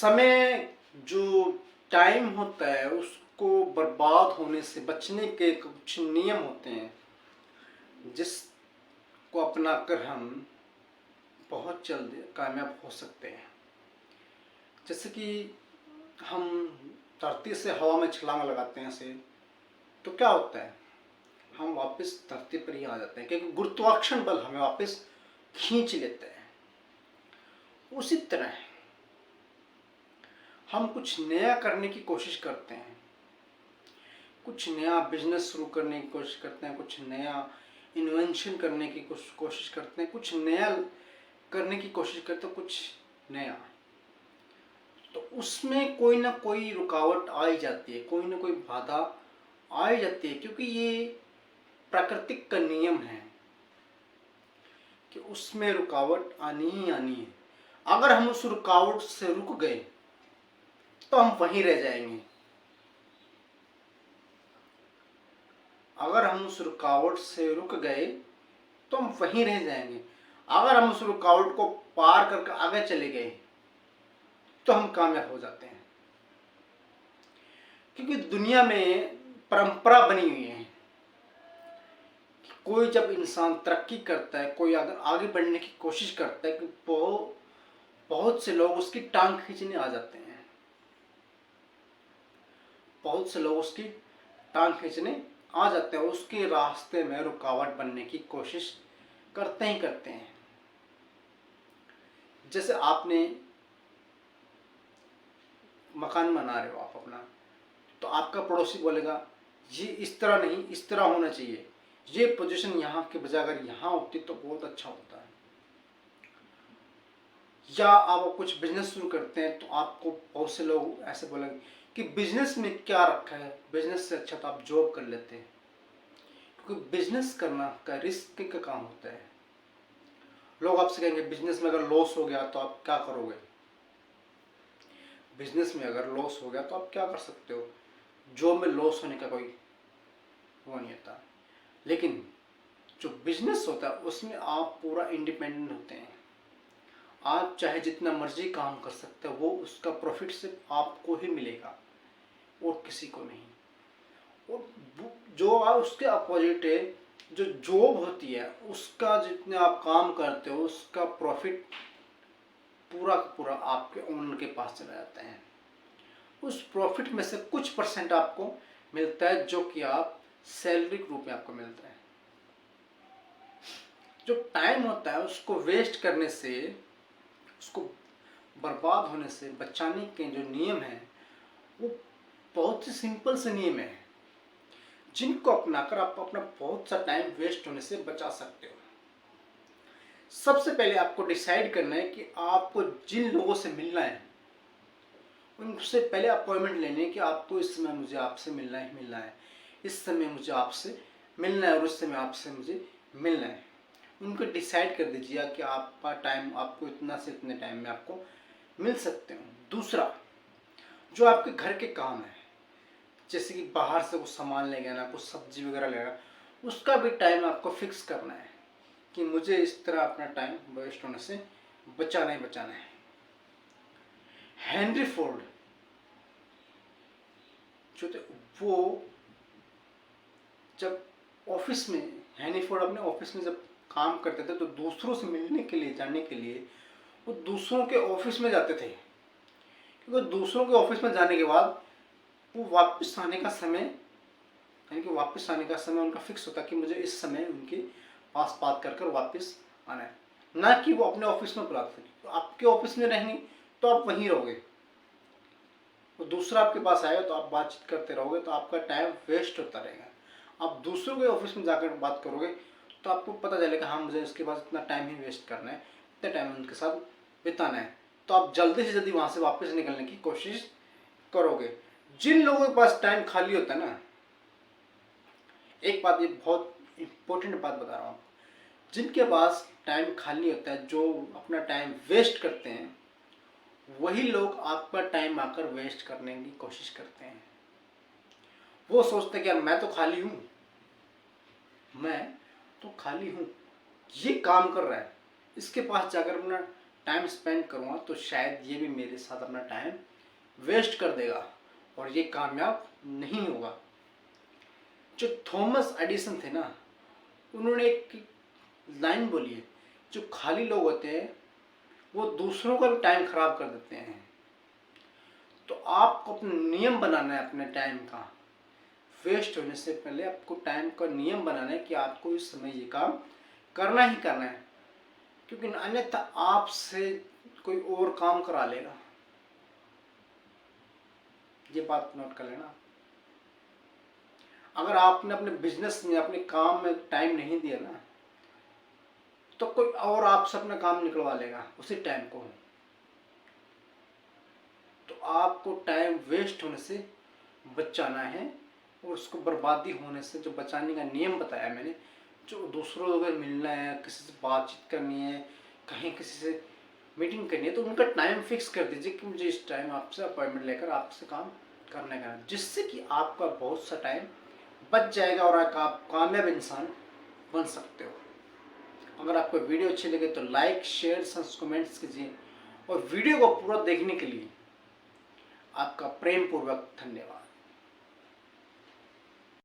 समय जो टाइम होता है उसको बर्बाद होने से बचने के कुछ नियम होते हैं जिसको अपना कर हम बहुत जल्द कामयाब हो सकते हैं। जैसे कि हम धरती से हवा में छलांग लगाते हैं से तो क्या होता है, हम वापस धरती पर ही आ जाते हैं क्योंकि गुरुत्वाकर्षण बल हमें वापस खींच लेते हैं। उसी तरह हम कुछ नया करने की कोशिश करते हैं, कुछ नया बिजनेस शुरू करने की कोशिश करते हैं, कुछ नया इन्वेंशन करने की कोशिश करते हैं, कुछ नया करने की कोशिश करते हैं, कुछ नया, तो उसमें कोई ना कोई रुकावट आ ही जाती है, कोई ना कोई बाधा आ ही जाती है क्योंकि ये प्राकृतिक का नियम है कि उसमें रुकावट आनी ही आनी है। अगर हम उस रुकावट से रुक गए तो हम वहीं रह जाएंगे। अगर हम उस रुकावट से रुक गए तो हम वहीं रह जाएंगे। अगर हम उस रुकावट को पार करके आगे चले गए तो हम कामयाब हो जाते हैं। क्योंकि दुनिया में परंपरा बनी हुई है कि कोई जब इंसान तरक्की करता है, कोई अगर आगे बढ़ने की कोशिश करता है कि बहुत से लोग उसकी टांग खींचने आ जाते हैं, बहुत से लोग उसकी टांग खींचने आ जाते हैं, उसके रास्ते में रुकावट बनने की कोशिश करते ही करते हैं। जैसे आपने मकान बना रहे हो आप अपना, तो आपका पड़ोसी बोलेगा ये इस तरह नहीं, इस तरह होना चाहिए, ये पोजीशन यहाँ के बजाय अगर यहाँ होती तो बहुत अच्छा होता है। या आप कुछ बिजनेस शुरू करते हैं तो आपको बहुत से लोग ऐसे बोलेंगे कि बिजनेस में क्या रखा है, बिजनेस से अच्छा तो आप जॉब कर लेते हैं। क्योंकि बिजनेस करना का रिस्क का काम होता है। लोग आपसे कहेंगे बिजनेस में अगर लॉस हो गया तो आप क्या करोगे, बिजनेस में अगर लॉस हो गया तो आप क्या कर सकते हो। जॉब में लॉस होने का कोई वो नहीं होता, लेकिन जो बिजनेस होता है उसमें आप पूरा इंडिपेंडेंट होते हैं। आप चाहे जितना मर्जी काम कर सकते हो, वो उसका प्रॉफिट सिर्फ आपको ही मिलेगा और किसी को नहीं। और जो उसके अपोजिट है, जो जॉब होती है उसका जितने आप काम करते हो उसका प्रॉफिट पूरा का पूरा आपके ओनर के पास चला जाता है। उस प्रॉफिट में से कुछ परसेंट आपको मिलता है जो कि आप सैलरी के रूप में आपको मिलता है। जो टाइम होता है उसको वेस्ट करने से, उसको बर्बाद होने से बचाने के जो नियम हैं वो बहुत ही सिंपल से नियम है जिनको अपनाकर आप अपना बहुत सा टाइम वेस्ट होने से बचा सकते हो। सबसे पहले आपको डिसाइड करना है कि आपको जिन लोगों से मिलना है उनसे पहले अपॉइंटमेंट लेने की, आपको इस समय मुझे आपसे मिलना है, इस समय मुझे आपसे मिलना है और उस समय आपसे मुझे मिलना है। उनको डिसाइड कर दीजिए कि आपका टाइम आपको इतना से इतने टाइम में आपको मिल सकते हो। दूसरा, जो आपके घर के काम है, जैसे कि बाहर से कुछ सामान ले गया ना, कुछ सब्जी वगैरह लेना, उसका भी टाइम आपको फिक्स करना है कि मुझे इस तरह अपना टाइम वेस्ट होने से बचाना ही बचाना है। हेनरी फोर्ड जो थे वो जब ऑफिस में, हेनरी फोर्ड अपने ऑफिस में जब काम करते थे तो दूसरों से मिलने के लिए, जाने के लिए वो दूसरों के ऑफिस में जाते थे। क्योंकि दूसरों के ऑफिस में जाने के बाद वो वापस आने का समय, यानी कि वापस आने का समय उनका फिक्स होता कि मुझे इस समय उनके पास बात कर वापस आना है, ना कि वो अपने ऑफिस में बुलाते थे। तो आपके ऑफिस में रहेंगे तो आप वहीं रहोगे, तो दूसरा आपके पास आएगा तो आप बातचीत करते रहोगे तो आपका टाइम वेस्ट होता रहेगा। आप दूसरों के ऑफिस में जाकर बात करोगे तो आपको पता चलेगा हाँ मुझे इसके पास इतना टाइम ही वेस्ट करना है, इतना टाइम उनके साथ बिताना है, तो आप जल्दी से जल्दी वहाँ से वापस निकलने की कोशिश करोगे। जिन लोगों के पास टाइम खाली होता है ना, एक बात, ये बहुत इंपॉर्टेंट बात बता रहा हूँ, जिनके पास टाइम खाली होता है, जो अपना टाइम वेस्ट करते हैं, वही लोग आपका टाइम आकर वेस्ट करने की कोशिश करते हैं। वो सोचते हैं कि यार मैं तो खाली हूँ, मैं तो खाली हूँ, ये काम कर रहा है, इसके पास जाकर अपना टाइम स्पेंड करूँगा तो शायद ये भी मेरे साथ अपना टाइम वेस्ट कर देगा और ये कामयाब नहीं होगा। जो थॉमस एडिसन थे ना, उन्होंने एक लाइन बोली है, जो खाली लोग होते हैं वो दूसरों का भी टाइम खराब कर देते हैं। तो आपको अपना नियम बनाना है अपने टाइम का। वेस्ट होने से पहले आपको टाइम का नियम बनाना है कि आपको इस समय ये काम करना ही करना है, क्योंकि अन्यथा आपसे कोई और काम करा लेगा। ये बात नोट कर लेना। अगर आपने अपने बिजनेस में, अपने काम में टाइम नहीं दिया ना, तो कोई और आपसे अपना काम निकलवा लेगा उसी टाइम को। तो आपको टाइम वेस्ट होने से बचाना है और उसको बर्बादी होने से जो बचाने का नियम बताया मैंने, जो दूसरों लोगों से मिलना है, किसी से बातचीत करनी है, कहीं किसी से मीटिंग करनी है, तो उनका टाइम फिक्स कर दीजिए कि मुझे इस टाइम आपसे अपॉइंटमेंट लेकर आपसे काम करने का है, जिससे कि आपका बहुत सा टाइम बच जाएगा और आप कामयाब इंसान बन सकते हो। अगर आपको वीडियो अच्छी लगे तो लाइक, शेयर, कमेंट्स कीजिए और वीडियो को पूरा देखने के लिए आपका प्रेम पूर्वक धन्यवाद।